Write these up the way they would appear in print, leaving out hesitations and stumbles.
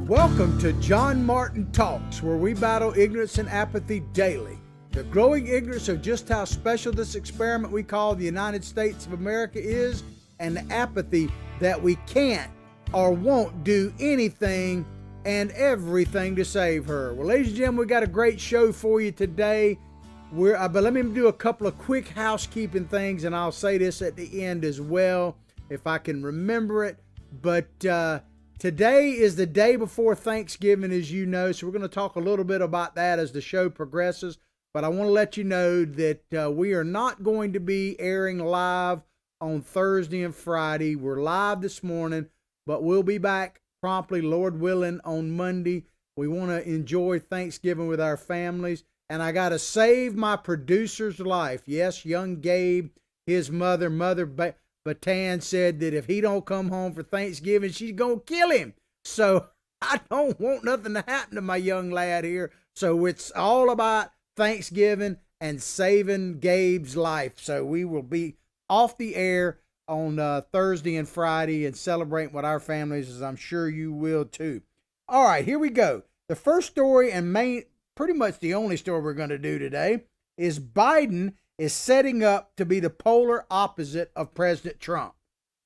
Welcome to John Martin Talks, where we battle ignorance and apathy daily. The growing ignorance of just how special this experiment we call the United States of America is, and the apathy that we can't or won't do anything and everything to save her. Well, ladies and gentlemen, we got a great show for you today. But let me do a couple of quick housekeeping things, and I'll say this at the end as well, if I can remember it. But today is the day before Thanksgiving, as you know, so we're going to talk a little bit about that as the show progresses. But I want to let you know that we are not going to be airing live on Thursday and Friday. We're live this morning, but we'll be back promptly, Lord willing, on Monday. We want to enjoy Thanksgiving with our families. And I got to save my producer's life. Yes, young Gabe, his Mother Batan said that if he don't come home for Thanksgiving, she's going to kill him. So I don't want nothing to happen to my young lad here. So it's all about Thanksgiving and saving Gabe's life. So we will be off the air on Thursday and Friday and celebrating with our families, as I'm sure you will too. All right, here we go. The first story and pretty much the only story we're going to do today is Biden is setting up to be the polar opposite of President Trump.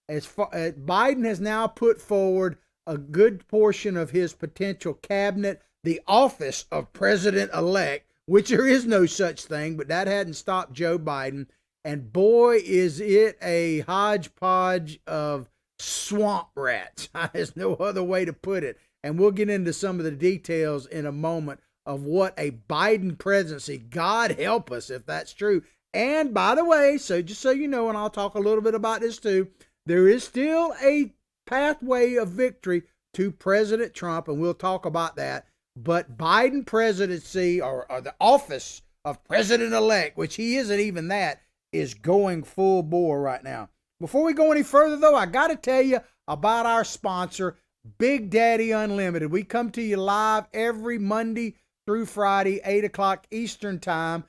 Biden has now put forward a good portion of his potential cabinet, the office of president-elect, which there is no such thing, but that hadn't stopped Joe Biden. And boy, is it a hodgepodge of swamp rats. There's no other way to put it. And we'll get into some of the details in a moment of what a Biden presidency, God help us if that's true. And by the way, so just so you know, and I'll talk a little bit about this too, there is still a pathway of victory to President Trump, and we'll talk about that. But Biden presidency, or the office of president-elect, which he isn't even that, is going full bore right now. Before we go any further, though, I got to tell you about our sponsor, Big Daddy Unlimited. We come to you live every Monday through Friday, 8 o'clock Eastern Time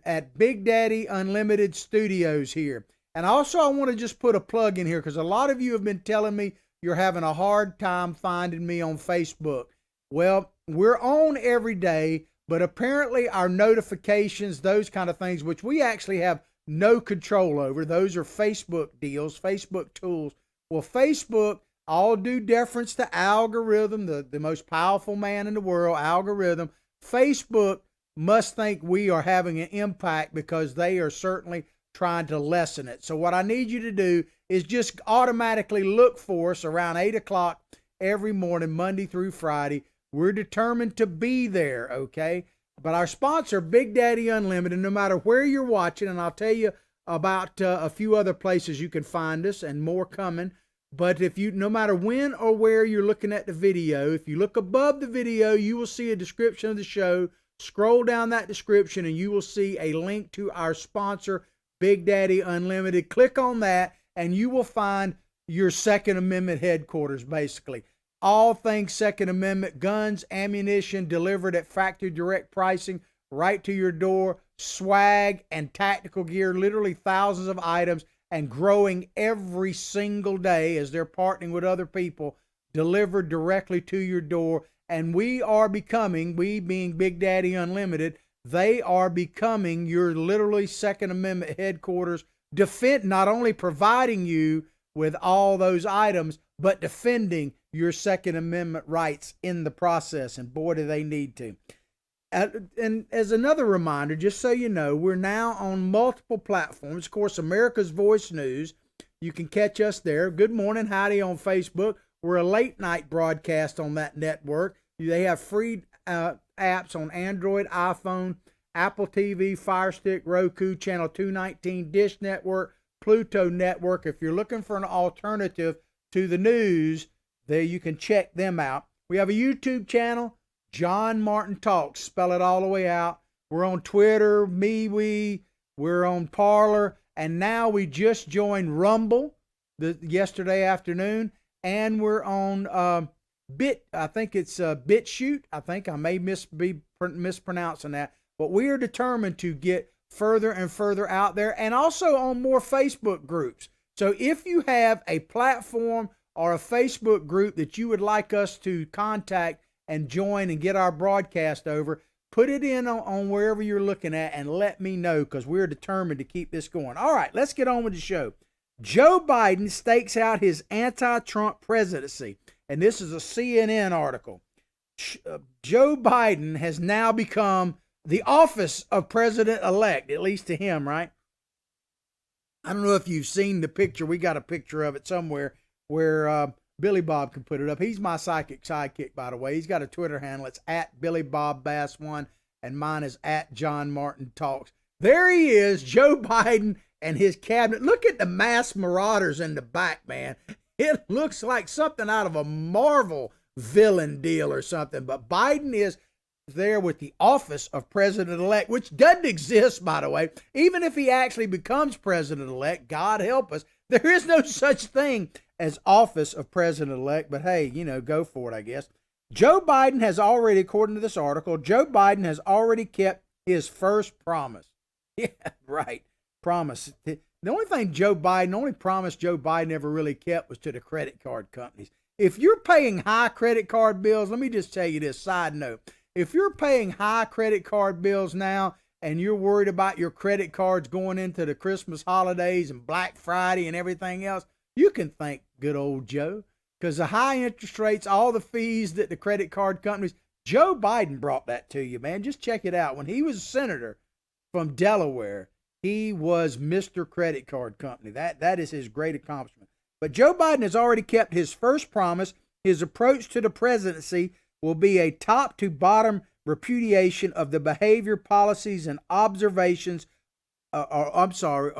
at Big Daddy Unlimited Studios here. And also, I want to just put a plug in here because a lot of you have been telling me you're having a hard time finding me on Facebook. Well, we're on every day, but apparently our notifications, those kind of things, which we actually have no control over, those are Facebook deals, Facebook tools. Well, Facebook, all due deference to algorithm, the most powerful man in the world, algorithm, Facebook must think we are having an impact because they are certainly trying to lessen it. So what I need you to do is just automatically look for us around 8 o'clock every morning, Monday through Friday. We're determined to be there, okay? But our sponsor, Big Daddy Unlimited, no matter where you're watching, and I'll tell you about a few other places you can find us and more coming. But no matter when or where you're looking at the video, if you look above the video, you will see a description of the show. Scroll down that description and you will see a link to our sponsor, Big Daddy Unlimited. Click on that and you will find your Second Amendment headquarters, basically. All things Second Amendment, guns, ammunition delivered at factory direct pricing right to your door, swag and tactical gear, literally thousands of items, and growing every single day as they're partnering with other people, delivered directly to your door. And we being Big Daddy Unlimited, they are becoming your literally Second Amendment headquarters, not only providing you with all those items, but defending your Second Amendment rights in the process. And boy, do they need to. And as another reminder, just so you know, we're now on multiple platforms. Of course, America's Voice News. You can catch us there. Good Morning Howdy on Facebook. We're a late night broadcast on that network. They have free apps on Android, iPhone, Apple TV, Fire Stick, Roku, Channel 219, Dish Network, Pluto Network. If you're looking for an alternative to the news, there you can check them out. We have a YouTube channel, John Martin Talks. Spell it all the way out. We're on Twitter, MeWe. We're on Parler. And now we just joined Rumble yesterday afternoon. And we're on I think it's BitChute. I think I may be mispronouncing that. But we are determined to get further and further out there and also on more Facebook groups. So if you have a platform or a Facebook group that you would like us to contact and join and get our broadcast over, put it in on wherever you're looking at and let me know, because we're determined to keep this going. All right, let's get on with the show. Joe Biden stakes out his anti-Trump presidency. And this is a CNN article. Joe Biden has now become the office of president-elect, at least to him, right? I don't know if you've seen the picture. We got a picture of it somewhere where Billy Bob can put it up. He's my psychic sidekick, by the way. He's got a Twitter handle. It's at BillyBobBass1, and mine is at John Martin Talks. There he is, Joe Biden and his cabinet. Look at the masked marauders in the back, man. It looks like something out of a Marvel villain deal or something. But Biden is there with the office of president-elect, which doesn't exist, by the way. Even if he actually becomes president-elect, God help us, there is no such thing as office of president-elect. But hey, go for it, I guess. Joe Biden has already, according to this article, Joe Biden has already kept his first promise. Yeah, right. Promise. The only promise Joe Biden ever really kept was to the credit card companies. If you're paying high credit card bills, let me just tell you this side note. If you're paying high credit card bills now and you're worried about your credit cards going into the Christmas holidays and Black Friday and everything else, you can thank good old Joe, because the high interest rates, all the fees that the credit card companies, Joe Biden brought that to you, man. Just check it out. When he was a senator from Delaware, he was Mr. Credit Card Company. That is his great accomplishment. But Joe Biden has already kept his first promise. His approach to the presidency will be a top to bottom repudiation of the behavior, policies, and observations, obsessions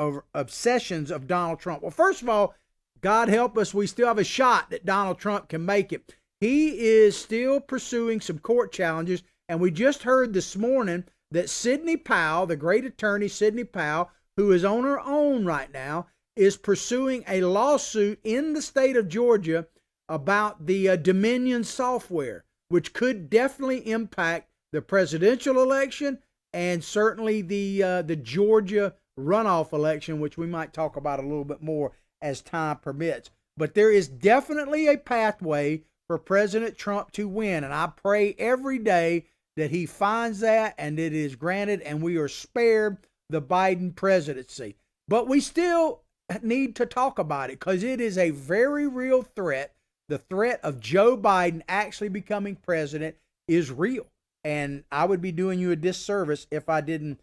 of Donald Trump. Well, first of all, God help us, we still have a shot that Donald Trump can make it. He is still pursuing some court challenges, and we just heard this morning that Sidney Powell, the great attorney Sidney Powell, who is on her own right now, is pursuing a lawsuit in the state of Georgia about the Dominion software, which could definitely impact the presidential election and certainly the Georgia runoff election, which we might talk about a little bit more as time permits. But there is definitely a pathway for President Trump to win, and I pray every day that he finds that and it is granted and we are spared the Biden presidency. But we still need to talk about it because it is a very real threat. The threat of Joe Biden actually becoming president is real. And I would be doing you a disservice if I didn't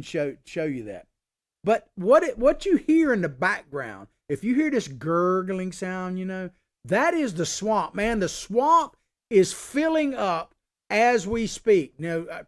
show you that. But what you hear in the background, if you hear this gurgling sound, that is the swamp, man. The swamp is filling up as we speak.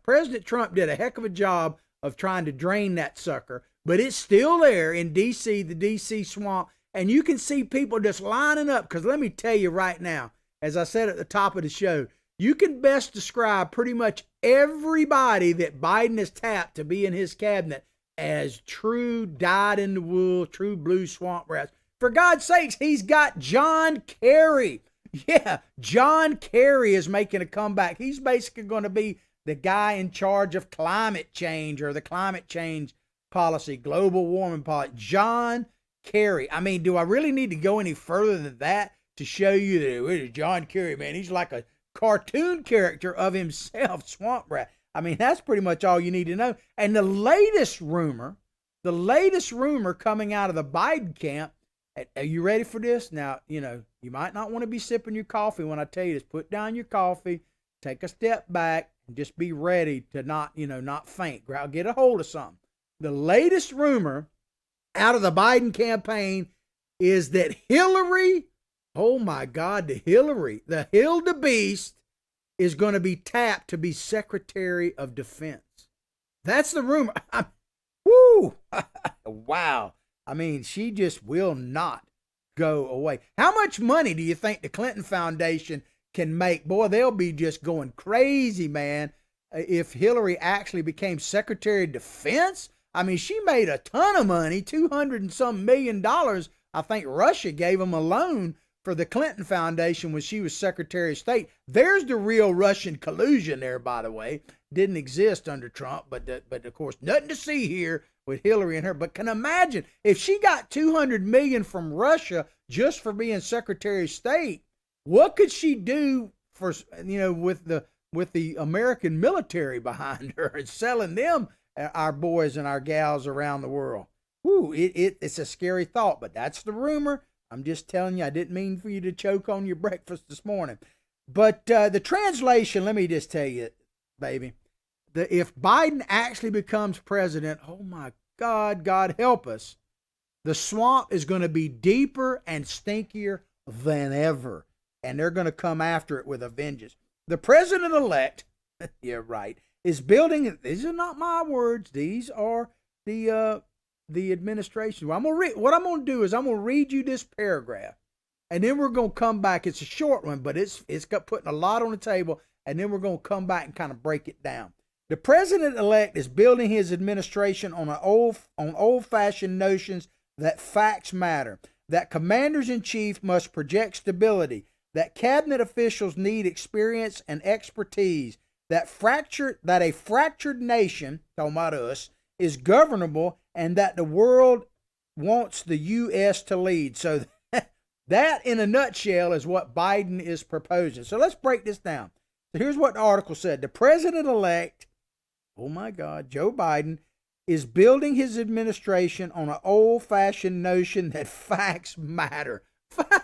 President Trump did a heck of a job of trying to drain that sucker, but it's still there in D.C., the D.C. swamp, and you can see people just lining up, because let me tell you right now, as I said at the top of the show, you can best describe pretty much everybody that Biden has tapped to be in his cabinet as true dyed-in-the-wool, true blue swamp rats. For God's sakes, he's got John Kerry. Yeah, John Kerry is making a comeback. He's basically going to be the guy in charge of climate change or the climate change policy, global warming policy. John Kerry. I mean, do I really need to go any further than that to show you that it is John Kerry, man? He's like a cartoon character of himself, Swamp Rat. I mean, that's pretty much all you need to know. And the latest rumor coming out of the Biden camp, are you ready for this? Now, you might not want to be sipping your coffee when I tell you this. Put down your coffee, take a step back, and just be ready to not faint. Get a hold of something. The latest rumor out of the Biden campaign is that Hillary, oh my God, the Hildebeest, is going to be tapped to be Secretary of Defense. That's the rumor. Woo! Wow. I mean, she just will not go away. How much money do you think the Clinton Foundation can make? Boy, they'll be just going crazy, man, if Hillary actually became Secretary of Defense. I mean, she made a ton of money, $200 and some million. I think Russia gave them a loan for the Clinton Foundation when she was Secretary of State. There's the real Russian collusion there, by the way. Didn't exist under Trump, but of course, nothing to see here with Hillary and her. But can imagine if she got 200 million from Russia just for being Secretary of State, what could she do for, with the American military behind her and selling them, our boys and our gals around the world? Woo, it's a scary thought, but that's the rumor. I'm just telling you, I didn't mean for you to choke on your breakfast this morning. But the translation, let me just tell you, baby, if Biden actually becomes president, oh my God, God help us, the swamp is going to be deeper and stinkier than ever. And they're going to come after it with a vengeance. The president-elect, yeah, right, is building, these are not my words, these are the administration. What I'm going to do is I'm going to read you this paragraph, and then we're going to come back. It's a short one, but it's got putting a lot on the table, and then we're going to come back and kind of break it down. The president-elect is building his administration on old-fashioned notions that facts matter, that commanders-in-chief must project stability, that cabinet officials need experience and expertise, that a fractured nation, talking about us, is governable, and that the world wants the U.S. to lead. So that, in a nutshell, is what Biden is proposing. So let's break this down. So here's what the article said. The president-elect, oh my God, Joe Biden, is building his administration on an old-fashioned notion that facts matter.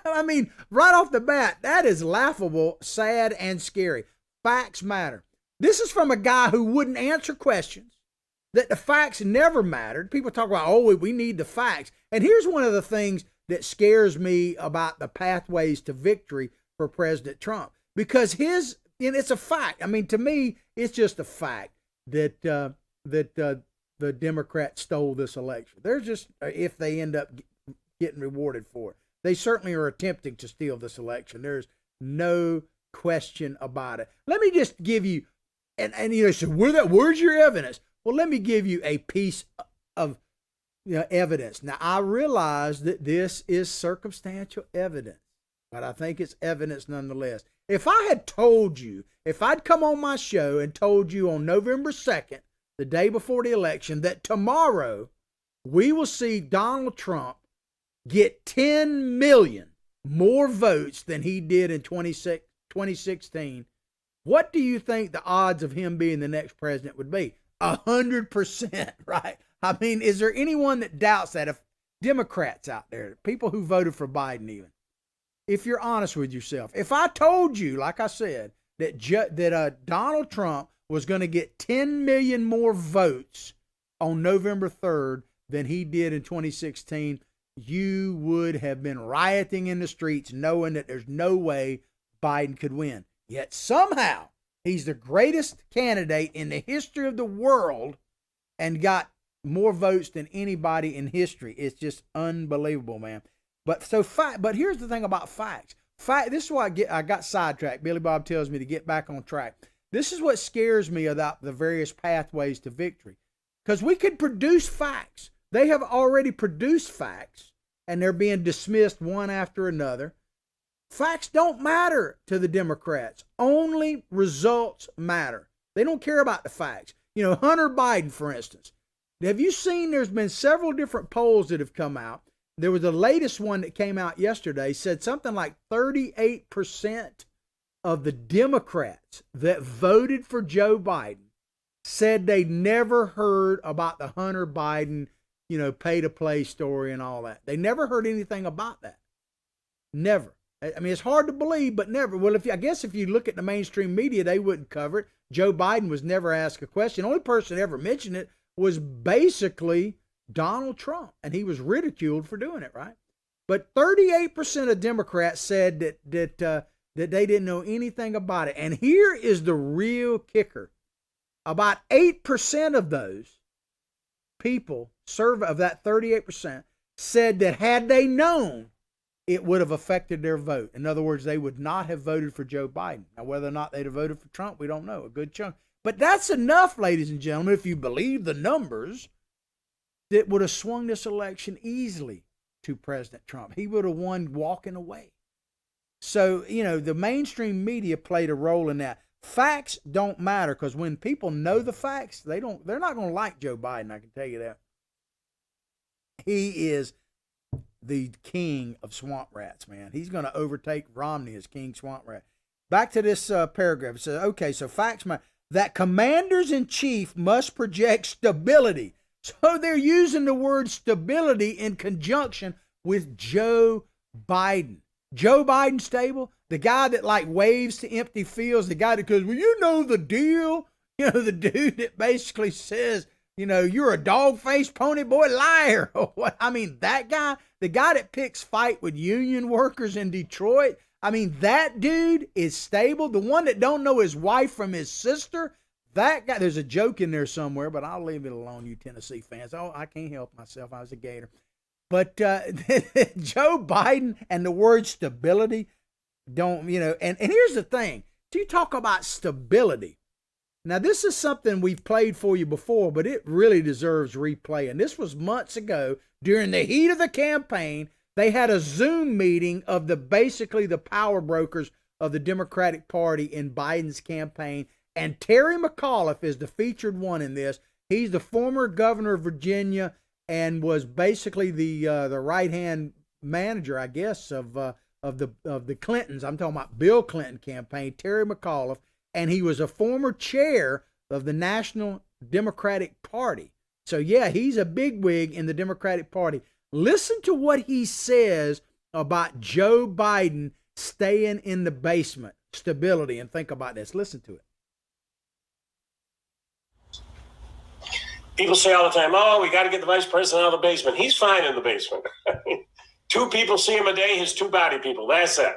I mean, right off the bat, that is laughable, sad, and scary. Facts matter. This is from a guy who wouldn't answer questions, that the facts never mattered. People talk about, oh, we need the facts. And here's one of the things that scares me about the pathways to victory for President Trump, because it's a fact. I mean, to me, it's just a fact that the Democrats stole this election. They're just, if they end up getting rewarded for it. They certainly are attempting to steal this election. There's no question about it. Let me just give you, and you say, where's your evidence? Well, let me give you a piece of evidence. Now, I realize that this is circumstantial evidence, but I think it's evidence nonetheless. If I had told you, if I'd come on my show and told you on November 2nd, the day before the election, that tomorrow we will see Donald Trump get 10 million more votes than he did in 2016, what do you think the odds of him being the next president would be? 100%, right? I mean, is there anyone that doubts that? If Democrats out there, people who voted for Biden even, if you're honest with yourself, if I told you, like I said, that Donald Trump was going to get 10 million more votes on November 3rd than he did in 2016, you would have been rioting in the streets knowing that there's no way Biden could win. Yet somehow he's the greatest candidate in the history of the world and got more votes than anybody in history. It's just unbelievable, man. But here's the thing about facts. This is why I got sidetracked. Billy Bob tells me to get back on track. This is what scares me about the various pathways to victory. Because we could produce facts. They have already produced facts, and they're being dismissed one after another. Facts don't matter to the Democrats. Only results matter. They don't care about the facts. Hunter Biden, for instance. Have you seen there's been several different polls that have come out? There was the latest one that came out yesterday, said something like 38% of the Democrats that voted for Joe Biden said they never heard about the Hunter Biden, pay-to-play story and all that. They never heard anything about that. Never. I mean, it's hard to believe, but never. Well, I guess if you look at the mainstream media, they wouldn't cover it. Joe Biden was never asked a question. The only person that ever mentioned it was basically Donald Trump, and he was ridiculed for doing it, right? But 38% of Democrats said that they didn't know anything about it. And here is the real kicker. About 8% of those people, of that 38%, said that had they known, it would have affected their vote. In other words, they would not have voted for Joe Biden. Now, whether or not they'd have voted for Trump, we don't know. A good chunk. But that's enough, ladies and gentlemen, if you believe the numbers, that would have swung this election easily to President Trump. He would have won walking away. So, the mainstream media played a role in that. Facts don't matter, because when people know the facts, they're not going to like Joe Biden, I can tell you that. he is the king of swamp rats, man. He's going to overtake Romney as king swamp rat. Back to this paragraph. It says, okay, so facts matter. That commanders in chief must project stability. So they're using the word stability in conjunction with Joe Biden. Joe Biden stable, the guy that like waves to empty fields, the guy that goes, well, you know the deal. You know, the dude that basically says, you know, you're a dog-faced pony boy liar. What? I mean, that guy, the guy that picks fight with union workers in Detroit. I mean, that dude is stable. The one that don't know his wife from his sister, that guy, there's a joke in there somewhere, but I'll leave it alone, you Tennessee fans. Oh, I can't help myself. I was a Gator. But Joe Biden and the word stability don't, you know, and here's the thing. Do you talk about stability? Now, this is something we've played for you before, but it really deserves replay. And this was months ago during the heat of the campaign. They had a Zoom meeting of basically the power brokers of the Democratic Party in Biden's campaign. And Terry McAuliffe is the featured one in this. He's the former governor of Virginia and was basically the right-hand manager, I guess, of the Clintons. I'm talking about Bill Clinton campaign, Terry McAuliffe. And he was a former chair of the National Democratic Party. So, yeah, he's a bigwig in the Democratic Party. Listen to what he says about Joe Biden staying in the basement, stability, and think about this. Listen to it. People say all the time, oh, we got to get the vice president out of the basement. He's fine in the basement. 2 people see him a day, his 2 body people. That's it.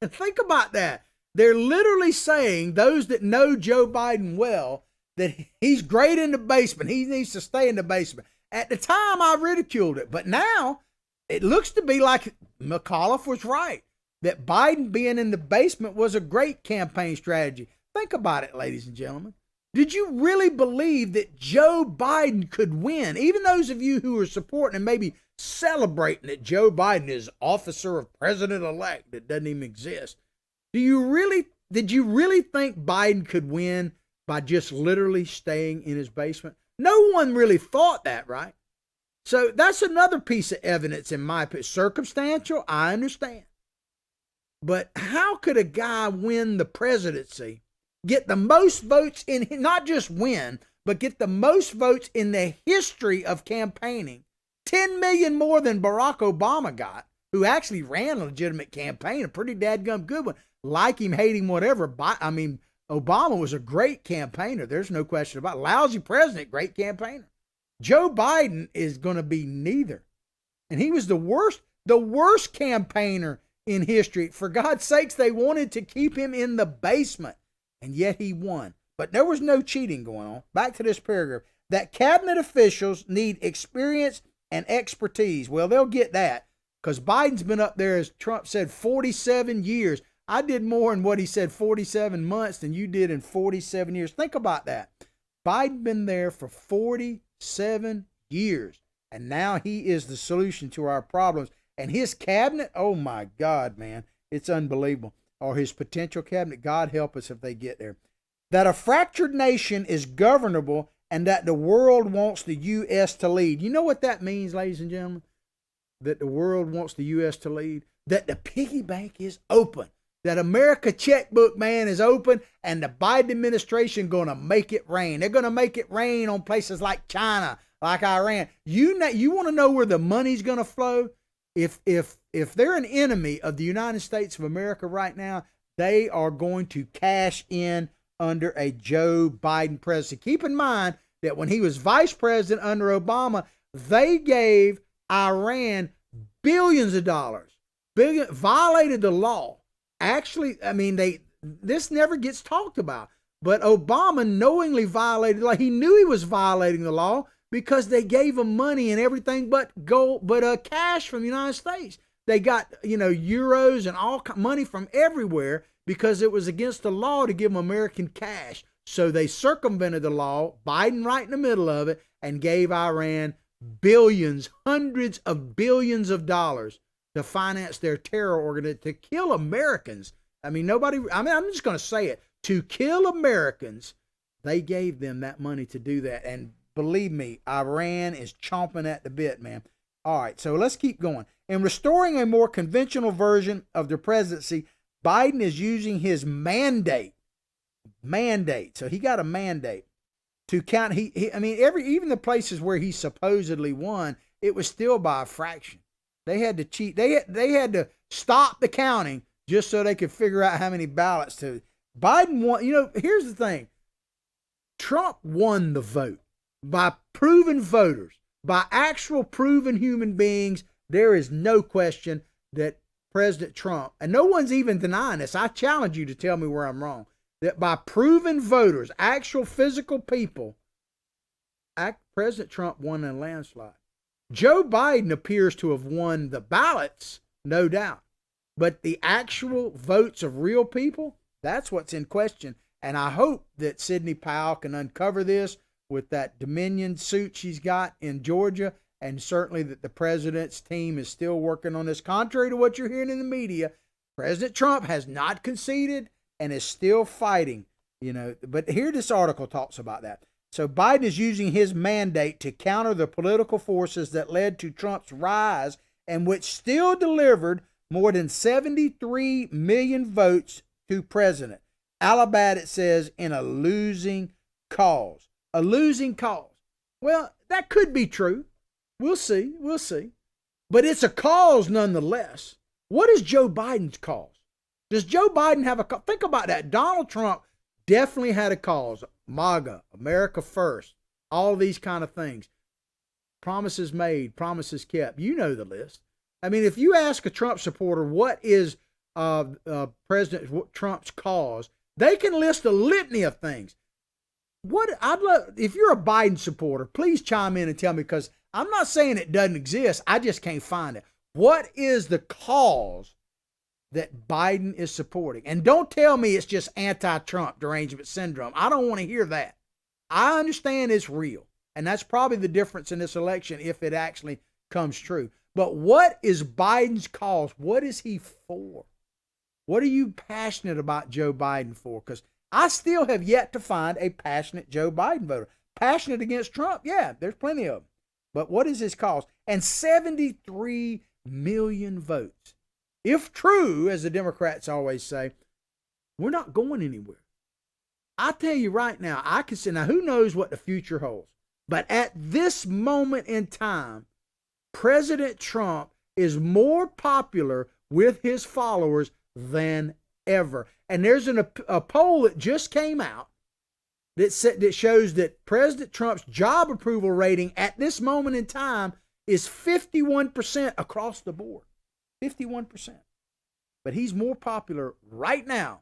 Think about that. They're literally saying, those that know Joe Biden well, that he's great in the basement. He needs to stay in the basement. At the time, I ridiculed it. But now, it looks to be like McAuliffe was right, that Biden being in the basement was a great campaign strategy. Think about it, ladies and gentlemen. Did you really believe that Joe Biden could win? Even those of you who are supporting and maybe celebrating that Joe Biden is officer of president-elect that doesn't even exist. Did you really think Biden could win by just literally staying in his basement? No one really thought that, right? So that's another piece of evidence in my opinion. Circumstantial, I understand. But how could a guy win the presidency, get the most votes in, not just win, but get the most votes in the history of campaigning, 10 million more than Barack Obama got, who actually ran a legitimate campaign, a pretty dadgum good one. Like him, hate him, whatever. I mean, Obama was a great campaigner. There's no question about it. Lousy president, great campaigner. Joe Biden is going to be neither. And he was the worst campaigner in history. For God's sakes, they wanted to keep him in the basement. And yet he won. But there was no cheating going on. Back to this paragraph. That cabinet officials need experience and expertise. Well, they'll get that because Biden's been up there, as Trump said, 47 years. I did more in what he said 47 months than you did in 47 years. Think about that. Biden been there for 47 years. And now he is the solution to our problems. And his cabinet, oh my God, man, it's unbelievable. Or his potential cabinet, God help us if they get there. That a fractured nation is governable and that the world wants the U.S. to lead. You know what that means, ladies and gentlemen? That the world wants the U.S. to lead? That the piggy bank is open. That America checkbook, man, is open, and the Biden administration going to make it rain. They're going to make it rain on places like China, like Iran. You want to know where the money's going to flow? If they're an enemy of the United States of America right now, they are going to cash in under a Joe Biden presidency. Keep in mind that when he was vice president under Obama, they gave Iran billions of dollars, violated the law. Actually, I mean, this never gets talked about, but Obama knowingly violated the law. He knew he was violating the law because they gave him money and everything but cash from the United States. They got, euros and all money from everywhere because it was against the law to give them American cash. So they circumvented the law, Biden right in the middle of it, and gave Iran billions, hundreds of billions of dollars to finance their terror organization, to kill Americans. I'm just going to say it. To kill Americans, they gave them that money to do that. And believe me, Iran is chomping at the bit, man. All right, so let's keep going. In restoring a more conventional version of the presidency, Biden is using his mandate. So he got a mandate to count. I mean, even the places where he supposedly won, it was still by a fraction. They had to cheat. They had to stop the counting just so they could figure out how many ballots to. Biden won. You know, here's the thing. Trump won the vote by proven voters, by actual proven human beings. There is no question that President Trump, and no one's even denying this, I challenge you to tell me where I'm wrong, that by proven voters, actual physical people, President Trump won in a landslide. Joe Biden appears to have won the ballots, no doubt, but the actual votes of real people, that's what's in question. And I hope that Sidney Powell can uncover this with that Dominion suit she's got in Georgia, and certainly that the president's team is still working on this. Contrary to what you're hearing in the media, President Trump has not conceded and is still fighting, you know. But here this article talks about that. So Biden is using his mandate to counter the political forces that led to Trump's rise and which still delivered more than 73 million votes to president. Allabat, it says, in a losing cause. A losing cause. Well, that could be true. We'll see. But it's a cause nonetheless. What is Joe Biden's cause? Does Joe Biden have a cause? Think about that. Donald Trump definitely had a cause. MAGA, America First, all these kind of things. Promises made, promises kept. You know the list. I mean, if you ask a Trump supporter what is President Trump's cause, they can list a litany of things. If you're a Biden supporter, please chime in and tell me, because I'm not saying it doesn't exist. I just can't find it. What is the cause that Biden is supporting? And don't tell me it's just anti-Trump derangement syndrome. I don't want to hear that. I understand it's real. And that's probably the difference in this election if it actually comes true. But what is Biden's cause? What is he for? What are you passionate about Joe Biden for? Because I still have yet to find a passionate Joe Biden voter. Passionate against Trump? Yeah, there's plenty of them. But what is his cause? And 73 million votes. If true, as the Democrats always say, we're not going anywhere. I tell you right now, I can say, now who knows what the future holds? But at this moment in time, President Trump is more popular with his followers than ever. And there's a poll that just came out that shows that President Trump's job approval rating at this moment in time is 51% across the board. 51%. But he's more popular right now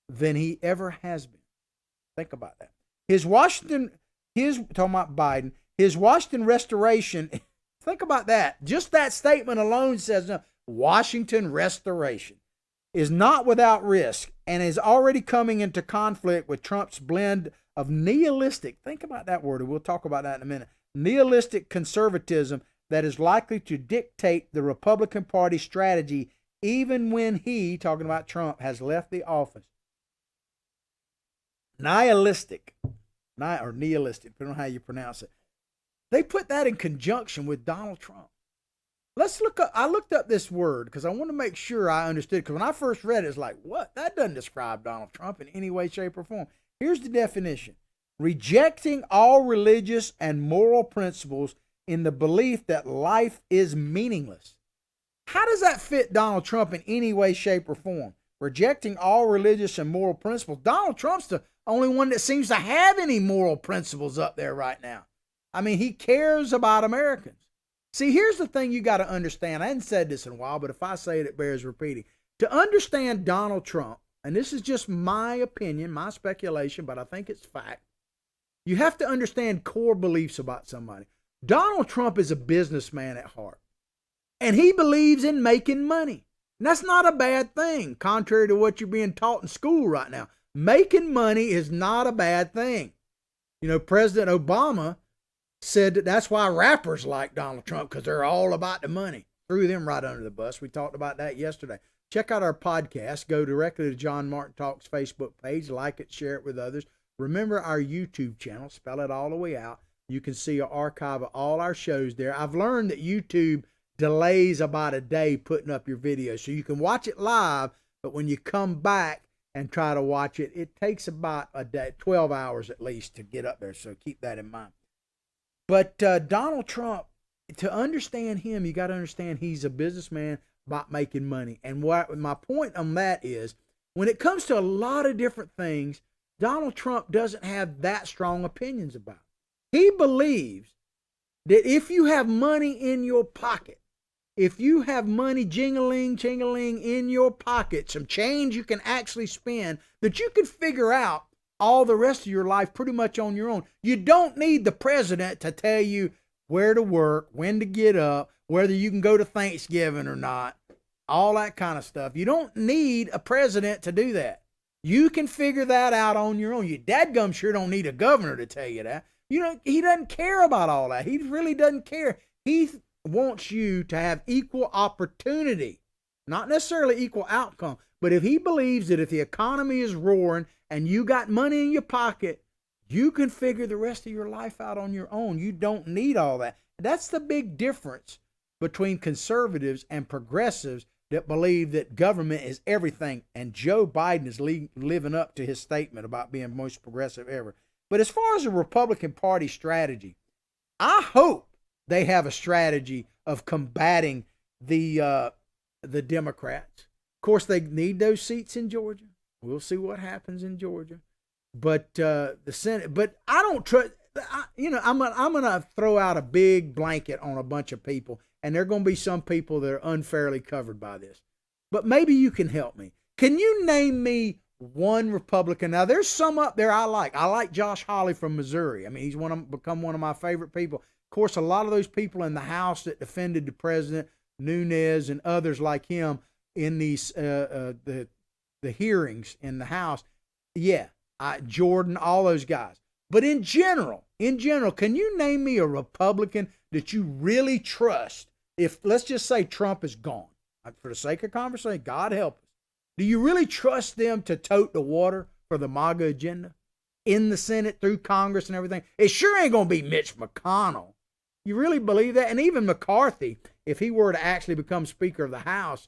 than he ever has been. Think about that. Talking about Biden, his Washington restoration, think about that. Just that statement alone says, no, Washington restoration is not without risk and is already coming into conflict with Trump's blend of nihilistic, think about that word, and we'll talk about that in a minute, nihilistic conservatism that is likely to dictate the Republican Party strategy even when he, talking about Trump, has left the office. Nihilistic, depending on how you pronounce it. They put that in conjunction with Donald Trump. I looked up this word because I want to make sure I understood, because when I first read it, it's like, what? That doesn't describe Donald Trump in any way, shape, or form. Here's the definition. Rejecting all religious and moral principles in the belief that life is meaningless. How does that fit Donald Trump in any way, shape, or form? Rejecting all religious and moral principles. Donald Trump's the only one that seems to have any moral principles up there right now. I mean, he cares about Americans. See, here's the thing you got to understand. I hadn't said this in a while, but if I say it, it bears repeating. To understand Donald Trump, and this is just my opinion, my speculation, but I think it's fact, you have to understand core beliefs about somebody. Donald Trump is a businessman at heart, and he believes in making money. And that's not a bad thing, contrary to what you're being taught in school right now. Making money is not a bad thing. You know, President Obama said that's why rappers like Donald Trump, because they're all about the money. Threw them right under the bus. We talked about that yesterday. Check out our podcast. Go directly to John Martin Talks Facebook page. Like it, share it with others. Remember our YouTube channel. Spell it all the way out. You can see an archive of all our shows there. I've learned that YouTube delays about a day putting up your video, so you can watch it live, but when you come back and try to watch it, it takes about a day, 12 hours at least to get up there, so keep that in mind. But Donald Trump, to understand him, you got to understand he's a businessman about making money. And what my point on that is, when it comes to a lot of different things, Donald Trump doesn't have that strong opinions about. He believes that if you have money in your pocket, if you have money jingling in your pocket, some change you can actually spend, that you can figure out all the rest of your life pretty much on your own. You don't need the president to tell you where to work, when to get up, whether you can go to Thanksgiving or not, all that kind of stuff. You don't need a president to do that. You can figure that out on your own. You dadgum sure don't need a governor to tell you that. He doesn't care about all that. He really doesn't care. He wants you to have equal opportunity, not necessarily equal outcome. But if he believes that if the economy is roaring and you got money in your pocket, you can figure the rest of your life out on your own. You don't need all that. That's the big difference between conservatives and progressives that believe that government is everything. And Joe Biden is living up to his statement about being most progressive ever. But as far as the Republican Party strategy, I hope they have a strategy of combating the Democrats. Of course, they need those seats in Georgia. We'll see what happens in Georgia. But the Senate, but I don't trust. I'm gonna throw out a big blanket on a bunch of people, and there are going to be some people that are unfairly covered by this. But maybe you can help me. Can you name me one Republican? Now, there's some up there I like. I like Josh Hawley from Missouri. I mean, he's become one of my favorite people. Of course, a lot of those people in the House that defended the president, Nunes and others like him in these the hearings in the House, Jordan, all those guys. But in general, can you name me a Republican that you really trust? If, let's just say, Trump is gone, for the sake of conversation, God help us. Do you really trust them to tote the water for the MAGA agenda in the Senate, through Congress and everything? It sure ain't going to be Mitch McConnell. You really believe that? And even McCarthy, if he were to actually become Speaker of the House,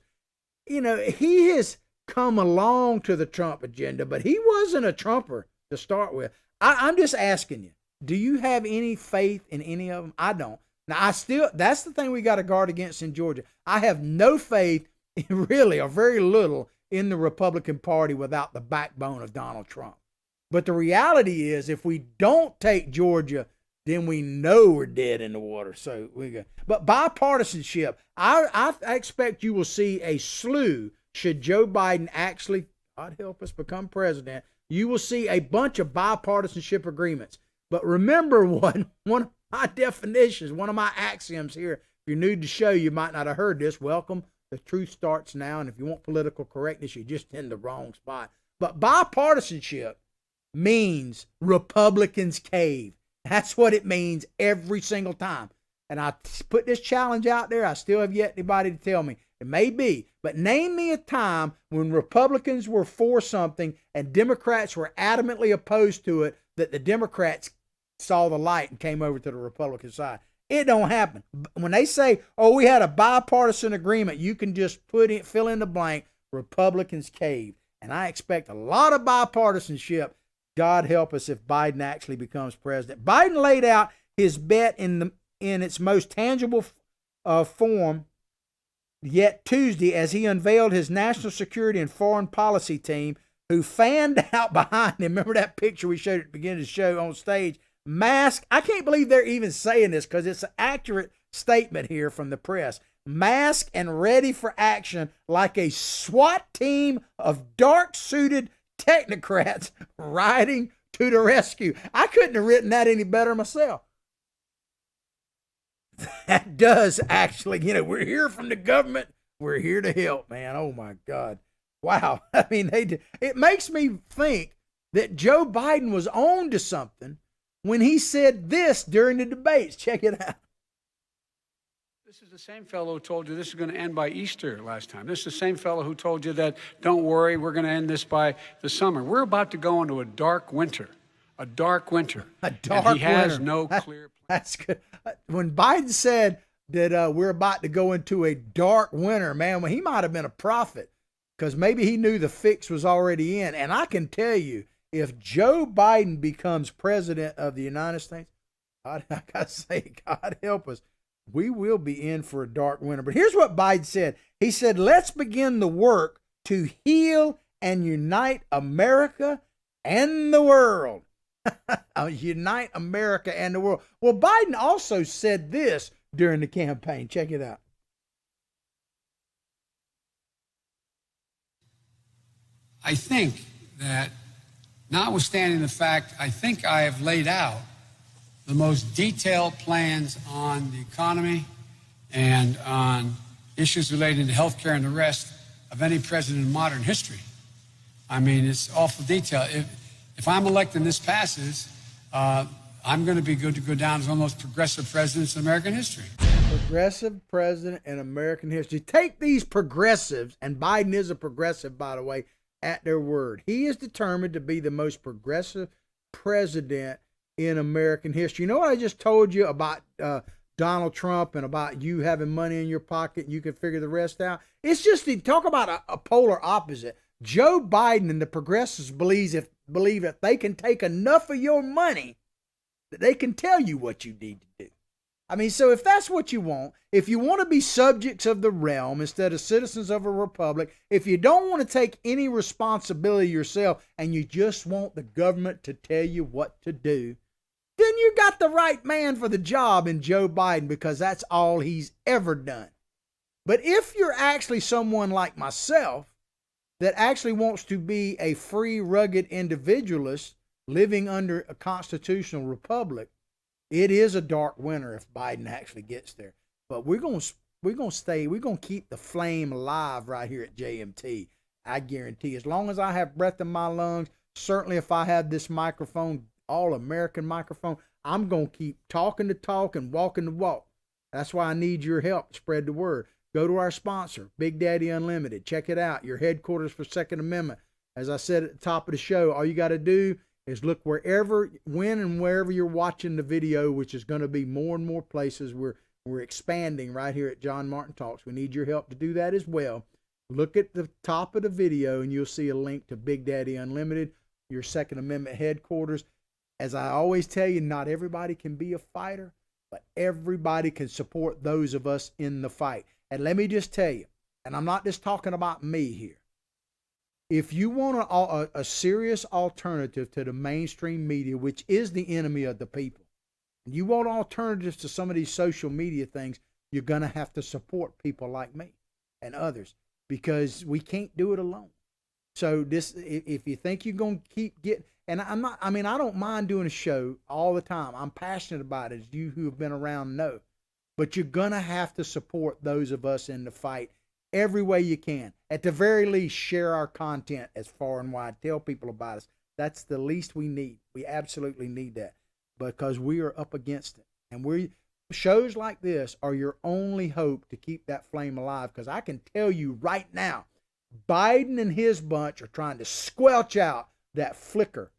he has come along to the Trump agenda, but he wasn't a Trumper to start with. I'm just asking you, do you have any faith in any of them? I don't. Now, that's the thing we got to guard against in Georgia. I have no faith, really, or very little, in the Republican Party without the backbone of Donald Trump. But the reality is, if we don't take Georgia, then we know we're dead in the water. So we go. But bipartisanship, I expect you will see a slew, should Joe Biden actually, God help us, become president. You will see a bunch of bipartisanship agreements. But remember one of my definitions, one of my axioms here. If you're new to the show, you might not have heard this. Welcome. The truth starts now. And if you want political correctness, you're just in the wrong spot. But bipartisanship means Republicans cave. That's what it means every single time. And I put this challenge out there. I still have yet anybody to tell me. It may be, but name me a time when Republicans were for something and Democrats were adamantly opposed to it, that the Democrats saw the light and came over to the Republican side. It don't happen. When they say, oh, we had a bipartisan agreement, you can just fill in the blank, Republicans caved. And I expect a lot of bipartisanship. God help us if Biden actually becomes president. Biden laid out his bet in its most tangible form yet Tuesday as he unveiled his national security and foreign policy team, who fanned out behind him. Remember that picture we showed at the beginning of the show on stage? Masked. I can't believe they're even saying this because it's an accurate statement here from the press. Masked and ready for action like a SWAT team of dark-suited technocrats riding to the rescue. I couldn't have written that any better myself. That does actually, we're here from the government. We're here to help, man. Oh my God. Wow. I mean, it makes me think that Joe Biden was on to something when he said this during the debates. Check it out. This is the same fellow who told you this is going to end by Easter last time. This is the same fellow who told you that, don't worry, we're going to end this by the summer. We're about to go into a dark winter a dark winter. A dark and he has winter. no clear plan. That's good. When Biden said that we're about to go into a dark winter, man, well, he might have been a prophet, because maybe he knew the fix was already in. And I can tell you, if Joe Biden becomes president of the United States, I got to say, God help us, we will be in for a dark winter. But here's what Biden said. He said, let's begin the work to heal and unite America and the world. Unite America and the world. Well, Biden also said this during the campaign. Check it out. I think that, notwithstanding the fact, I think I have laid out the most detailed plans on the economy and on issues related to health care and the rest of any president in modern history. I mean, it's awful detail. If I'm elected and this passes, I'm going to be good to go down as one of the most progressive presidents in American history. Progressive president in American history. Take these progressives, and Biden is a progressive, by the way, at their word. He is determined to be the most progressive president in American history. You know what I just told you about Donald Trump and about you having money in your pocket and you can figure the rest out? It's just, talk about a polar opposite. Joe Biden and the progressives believe if they can take enough of your money, that they can tell you what you need to do. I mean, so if that's what you want, if you want to be subjects of the realm instead of citizens of a republic, if you don't want to take any responsibility yourself and you just want the government to tell you what to do, then you got the right man for the job in Joe Biden, because that's all he's ever done. But if you're actually someone like myself that actually wants to be a free, rugged individualist living under a constitutional republic, it is a dark winter if Biden actually gets there. But we're going to keep the flame alive right here at JMT. I guarantee, as long as I have breath in my lungs, certainly if I have this microphone, all American microphone, I'm going to keep talking the talk and walking the walk. That's why I need your help to spread the word. Go to our sponsor, Big Daddy Unlimited. Check it out. Your headquarters for Second Amendment. As I said at the top of the show, all you got to do is look wherever, when and wherever you're watching the video, which is going to be more and more places. We're expanding right here at John Martin Talks. We need your help to do that as well. Look at the top of the video and you'll see a link to Big Daddy Unlimited, your Second Amendment headquarters. As I always tell you, not everybody can be a fighter, but everybody can support those of us in the fight. And let me just tell you, and I'm not just talking about me here, if you want a serious alternative to the mainstream media, which is the enemy of the people, and you want alternatives to some of these social media things, you're going to have to support people like me and others, because we can't do it alone. So this, if you think you're going to keep getting, and I don't mind doing a show all the time. I'm passionate about it, as you who have been around know. But you're going to have to support those of us in the fight every way you can. At the very least, share our content as far and wide. Tell people about us. That's the least we need. We absolutely need that, because we are up against it. And shows like this are your only hope to keep that flame alive, because I can tell you right now, Biden and his bunch are trying to squelch out that flicker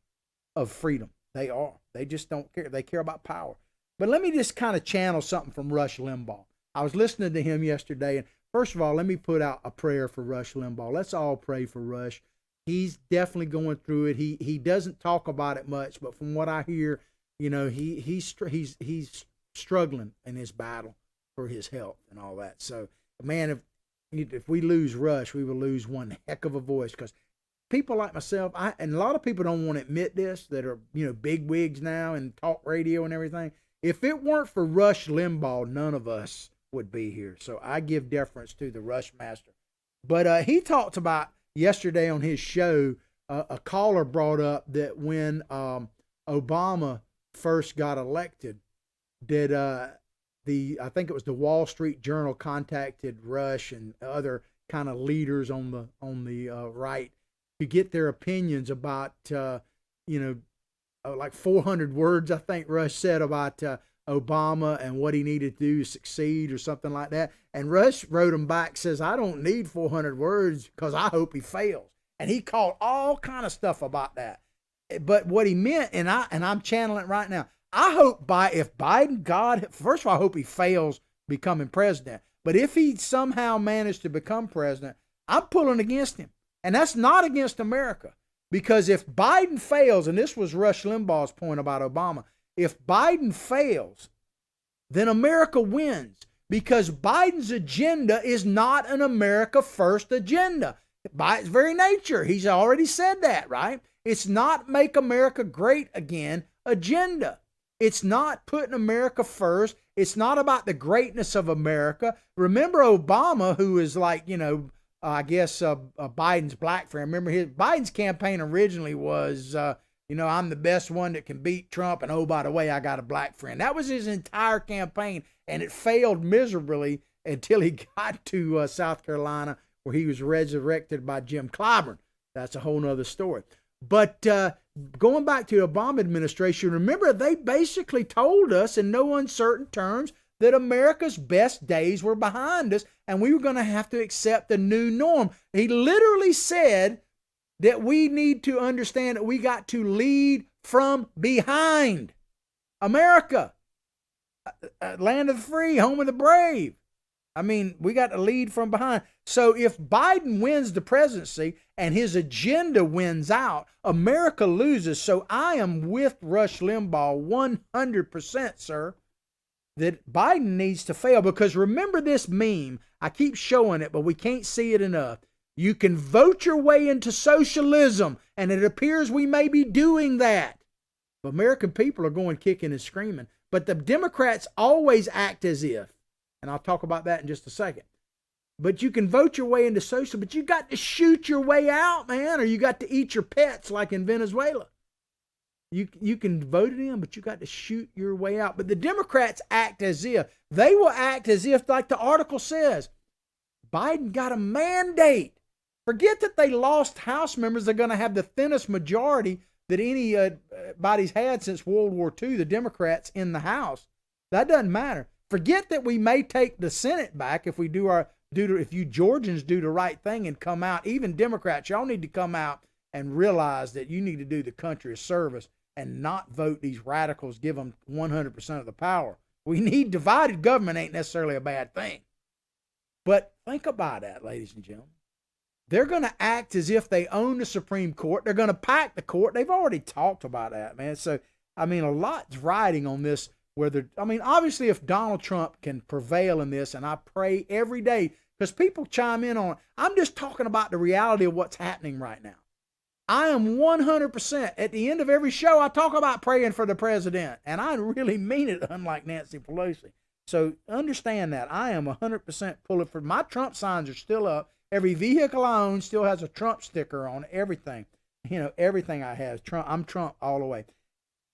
of freedom. They are. They just don't care. They care about power. But let me just kind of channel something from Rush Limbaugh. I was listening to him yesterday, and first of all, let me put out a prayer for Rush Limbaugh. Let's all pray for Rush. He's definitely going through it. He doesn't talk about it much, but from what I hear, you know, he's struggling in his battle for his health and all that. So, man, if we lose Rush, we will lose one heck of a voice, because people like myself, and a lot of people don't want to admit this, that are, you know, big wigs now and talk radio and everything. If it weren't for Rush Limbaugh, none of us would be here. So I give deference to the Rush Master. But he talked about yesterday on his show, a caller brought up that when Obama first got elected, that I think it was the Wall Street Journal contacted Rush and other kind of leaders on the right to get their opinions about, like 400 words, I think Rush said about Obama and what he needed to do to succeed or something like that. And Rush wrote him back, says, I don't need 400 words because I hope he fails. And he called all kind of stuff about that. But what he meant, and I'm channeling it right now. I hope if Biden, first of all, I hope he fails becoming president. But if he somehow managed to become president, I'm pulling against him. And that's not against America. Because if Biden fails, and this was Rush Limbaugh's point about Obama, if Biden fails, then America wins. Because Biden's agenda is not an America first agenda. By its very nature, he's already said that, right? It's not make America great again agenda. It's not putting America first. It's not about the greatness of America. Remember Obama, who is like, I guess Biden's black friend. Remember Biden's campaign originally was, I'm the best one that can beat Trump. And oh, by the way, I got a black friend. That was his entire campaign. And it failed miserably until he got to South Carolina, where he was resurrected by Jim Clyburn. That's a whole nother story. But going back to the Obama administration, remember they basically told us in no uncertain terms that America's best days were behind us and we were going to have to accept the new norm. He literally said that we need to understand that we got to lead from behind. America, land of the free, home of the brave. I mean, we got to lead from behind. So if Biden wins the presidency and his agenda wins out, America loses. So I am with Rush Limbaugh 100%, sir, that Biden needs to fail. Because remember this meme, I keep showing it, but we can't see it enough. You can vote your way into socialism, and it appears we may be doing that. But American people are going kicking and screaming. But the Democrats always act as if. And I'll talk about that in just a second. But you can vote your way into social, but you got to shoot your way out, man, or you got to eat your pets like in Venezuela. You can vote it in, but you got to shoot your way out. But the Democrats act as if. They will act as if, like the article says, Biden got a mandate. Forget that they lost House members. They're going to have the thinnest majority that anybody's had since World War II, the Democrats in the House. That doesn't matter. Forget that we may take the Senate back if if you Georgians do the right thing and come out. Even Democrats, y'all need to come out and realize that you need to do the country a service and not vote these radicals, give them 100% of the power. We need divided government, ain't necessarily a bad thing. But think about that, ladies and gentlemen. They're going to act as if they own the Supreme Court. They're going to pack the court. They've already talked about that, man. So, a lot's riding on this. Obviously, if Donald Trump can prevail in this, and I pray every day, because people chime in on it, I'm just talking about the reality of what's happening right now. I am 100%. At the end of every show, I talk about praying for the president, and I really mean it, unlike Nancy Pelosi. So understand that. I am 100% pulling for. My Trump signs are still up. Every vehicle I own still has a Trump sticker on everything. Everything I have. Trump. I'm Trump all the way.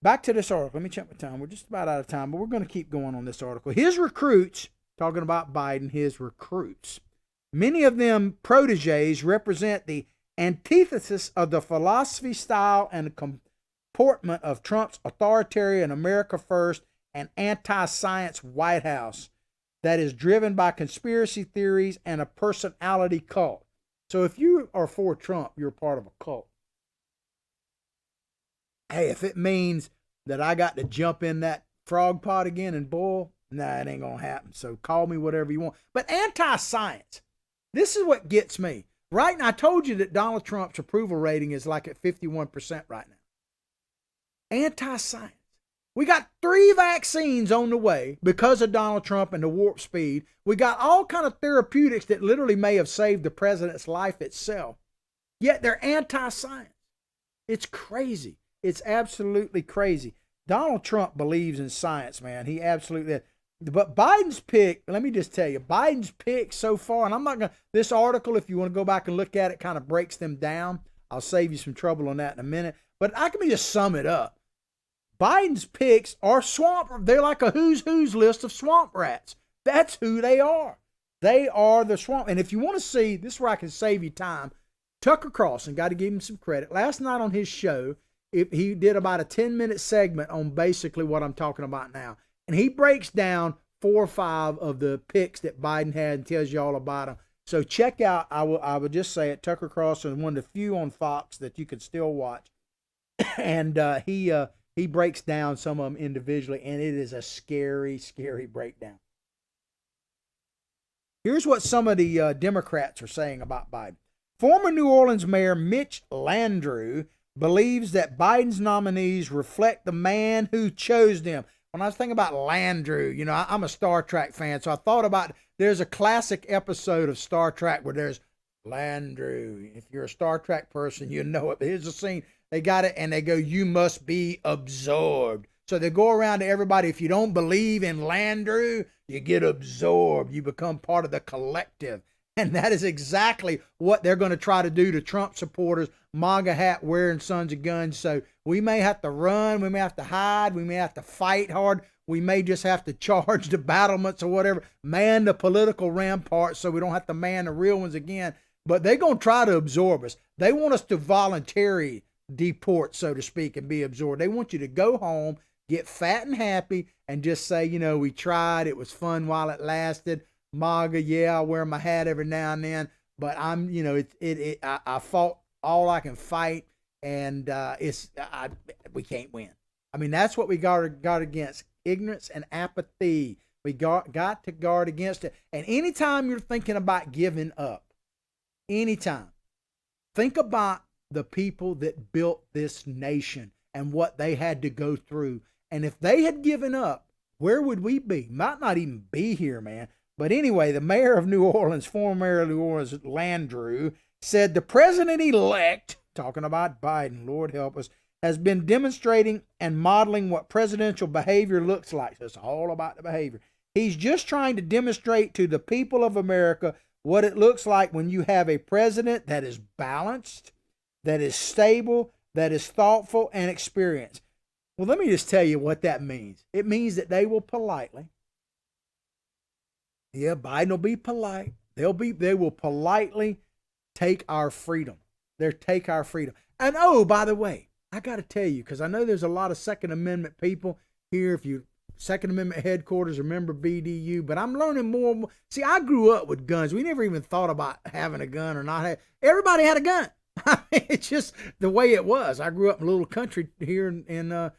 Back to this article. Let me check my time. We're just about out of time, but we're going to keep going on this article. His recruits, talking about Biden, his recruits, many of them proteges, represent the antithesis of the philosophy, style, and comportment of Trump's authoritarian America First and anti-science White House that is driven by conspiracy theories and a personality cult. So if you are for Trump, you're part of a cult. Hey, if it means that I got to jump in that frog pot again and boil, nah, it ain't going to happen. So call me whatever you want. But anti-science, this is what gets me. Right now, I told you that Donald Trump's approval rating is like at 51% right now. Anti-science. We got 3 vaccines on the way because of Donald Trump and the warp speed. We got all kind of therapeutics that literally may have saved the president's life itself. Yet they're anti-science. It's crazy. It's absolutely crazy. Donald Trump believes in science, man. He absolutely. But Biden's pick, let me just tell you, Biden's pick so far, and I'm not going to, this article, if you want to go back and look at it, kind of breaks them down. I'll save you some trouble on that in a minute. But I can just sum it up. Biden's picks are they're like a who's list of swamp rats. That's who they are. They are the swamp. And if you want to see, this is where I can save you time. Tucker Carlson, got to give him some credit. Last night on his show, he did about a 10-minute segment on basically what I'm talking about now. And he breaks down 4 or 5 of the picks that Biden had and tells you all about them. So check out, I would just say it, Tucker Carlson is one of the few on Fox that you can still watch. and he breaks down some of them individually, and it is a scary, scary breakdown. Here's what some of the Democrats are saying about Biden. Former New Orleans Mayor Mitch Landrieu believes that Biden's nominees reflect the man who chose them. When I was thinking about Landrieu, you know, I'm a Star Trek fan, so I thought about, there's a classic episode of Star Trek where there's Landrieu. If you're a Star Trek person, you know it. But here's the scene. They got it, and they go, "You must be absorbed." So they go around to everybody. If you don't believe in Landrieu, you get absorbed. You become part of the collective. And that is exactly what they're going to try to do to Trump supporters, MAGA hat wearing sons of guns. So we may have to run. We may have to hide. We may have to fight hard. We may just have to charge the battlements or whatever, man the political ramparts so we don't have to man the real ones again. But they're going to try to absorb us. They want us to voluntarily deport, so to speak, and be absorbed. They want you to go home, get fat and happy, and just say, you know, we tried. It was fun while it lasted. MAGA, yeah, I wear my hat every now and then, but I'm, you know, I fought all I can fight, and we can't win. I mean, that's what we got against: ignorance and apathy. We got to guard against it. And anytime you're thinking about giving up, anytime, think about the people that built this nation and what they had to go through. And if they had given up, where would we be? Might not even be here, man. But anyway, the mayor of New Orleans, former mayor of New Orleans, Landrieu, said the president-elect, talking about Biden, Lord help us, has been demonstrating and modeling what presidential behavior looks like. So it's all about the behavior. He's just trying to demonstrate to the people of America what it looks like when you have a president that is balanced, that is stable, that is thoughtful and experienced. Well, let me just tell you what that means. It means that they will politely, Biden will be polite. They will politely take our freedom. They'll take our freedom. And oh, by the way, I got to tell you, because I know there's a lot of Second Amendment people here. If you Second Amendment headquarters, remember BDU, but I'm learning more and more. See, I grew up with guns. We never even thought about having a gun or not. Everybody had a gun. I mean, it's just the way it was. I grew up in a little country here in a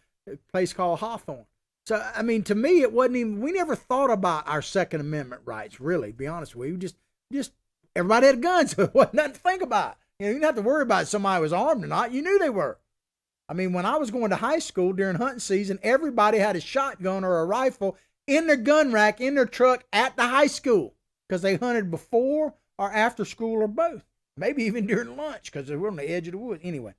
place called Hawthorne. So, I mean, to me, it wasn't even, we never thought about our Second Amendment rights, really, to be honest with you. Just everybody had guns, so it wasn't nothing to think about. You know, you didn't have to worry about if somebody was armed or not. You knew they were. I mean, when I was going to high school during hunting season, everybody had a shotgun or a rifle in their gun rack, in their truck at the high school, because they hunted before or after school or both. Maybe even during lunch, because they were on the edge of the woods. Anyway,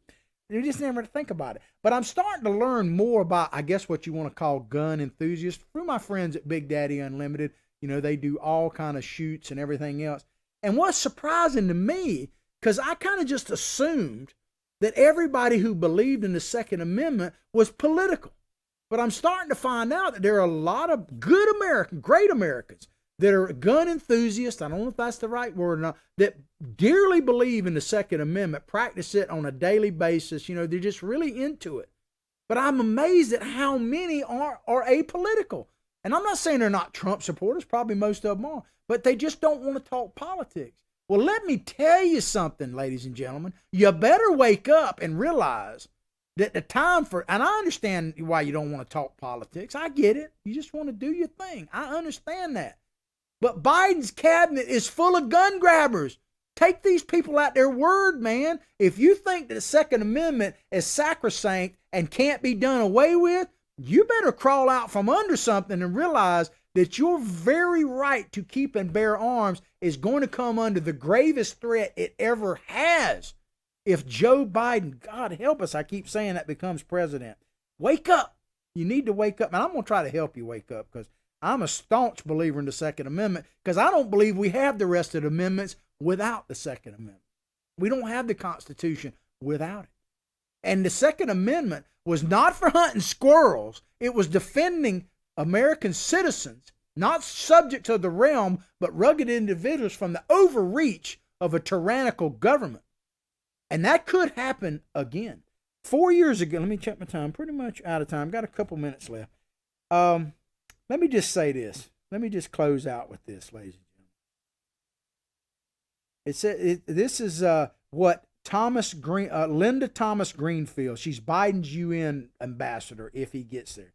you just never think about it. But I'm starting to learn more about, I guess, what you want to call gun enthusiasts through my friends at Big Daddy Unlimited. You know, they do all kind of shoots and everything else. And what's surprising to me, because I kind of just assumed that everybody who believed in the Second Amendment was political. But I'm starting to find out that there are a lot of good Americans, great Americans, that are gun enthusiasts, I don't know if that's the right word or not, that dearly believe in the Second Amendment, practice it on a daily basis. You know, they're just really into it. But I'm amazed at how many are apolitical. And I'm not saying they're not Trump supporters, probably most of them are, but they just don't want to talk politics. Well, let me tell you something, ladies and gentlemen. You better wake up and realize that the time for, and I understand why you don't want to talk politics. I get it. You just want to do your thing. I understand that. But Biden's cabinet is full of gun grabbers. Take these people at their word, man. If you think that the Second Amendment is sacrosanct and can't be done away with, you better crawl out from under something and realize that your very right to keep and bear arms is going to come under the gravest threat it ever has if Joe Biden, God help us, I keep saying that, becomes president. Wake up. You need to wake up. And I'm going to try to help you wake up, because I'm a staunch believer in the Second Amendment, because I don't believe we have the rest of the amendments without the Second Amendment. We don't have the Constitution without it. And the Second Amendment was not for hunting squirrels. It was defending American citizens, not subject to the realm, but rugged individuals from the overreach of a tyrannical government. And that could happen again. 4 years ago, let me check my time, pretty much out of time. Got a couple minutes left. Let me just say this. Let me just close out with this, ladies and gentlemen. This is what Linda Thomas Greenfield. She's Biden's UN ambassador if he gets there.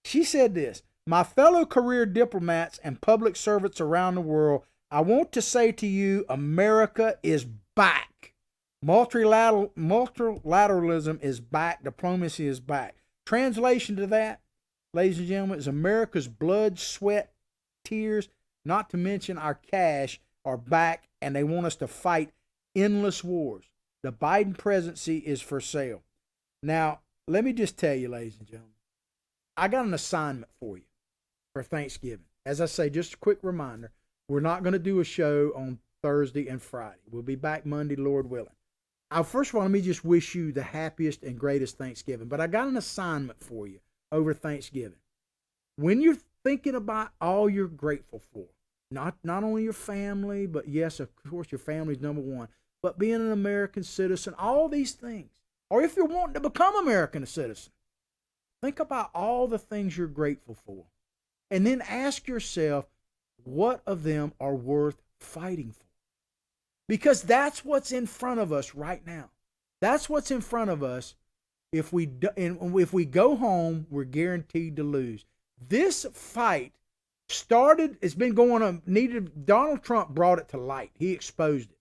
She said this: "My fellow career diplomats and public servants around the world, I want to say to you, America is back. Multilateralism is back. Diplomacy is back." Translation to that, ladies and gentlemen, is America's blood, sweat, tears, not to mention our cash, are back, and they want us to fight endless wars. The Biden presidency is for sale. Now, let me just tell you, ladies and gentlemen, I got an assignment for you for Thanksgiving. As I say, just a quick reminder, we're not going to do a show on Thursday and Friday. We'll be back Monday, Lord willing. First of all, let me just wish you the happiest and greatest Thanksgiving. But I got an assignment for you over Thanksgiving. When you're thinking about all you're grateful for, not only your family, but yes, of course, your family's number one, but being an American citizen, all these things. Or if you're wanting to become an American citizen, think about all the things you're grateful for. And then ask yourself, what of them are worth fighting for? Because that's what's in front of us right now. That's what's in front of us. If we go home, we're guaranteed to lose. This fight started, it's been going on, Donald Trump brought it to light. He exposed it.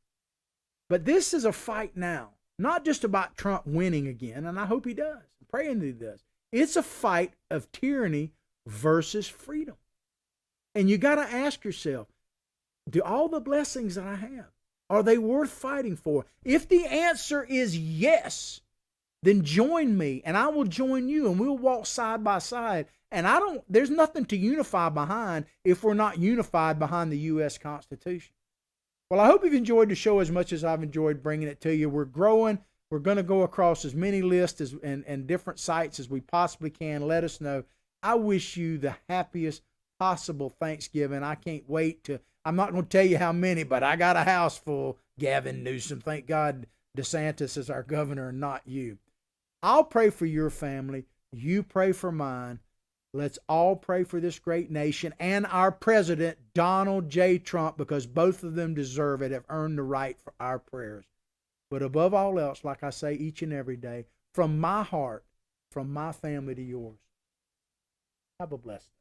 But this is a fight now, not just about Trump winning again, and I hope he does. I'm praying that he does. It's a fight of tyranny versus freedom. And you got to ask yourself, do all the blessings that I have, are they worth fighting for? If the answer is yes, then join me and I will join you and we'll walk side by side. And there's nothing to unify behind if we're not unified behind the U.S. Constitution. Well, I hope you've enjoyed the show as much as I've enjoyed bringing it to you. We're growing. We're going to go across as many lists and different sites as we possibly can. Let us know. I wish you the happiest possible Thanksgiving. I can't wait I'm not going to tell you how many, but I got a house full, Gavin Newsom. Thank God DeSantis is our governor and not you. I'll pray for your family. You pray for mine. Let's all pray for this great nation and our president, Donald J. Trump, because both of them deserve it, have earned the right for our prayers. But above all else, like I say each and every day, from my heart, from my family to yours, have a blessed day.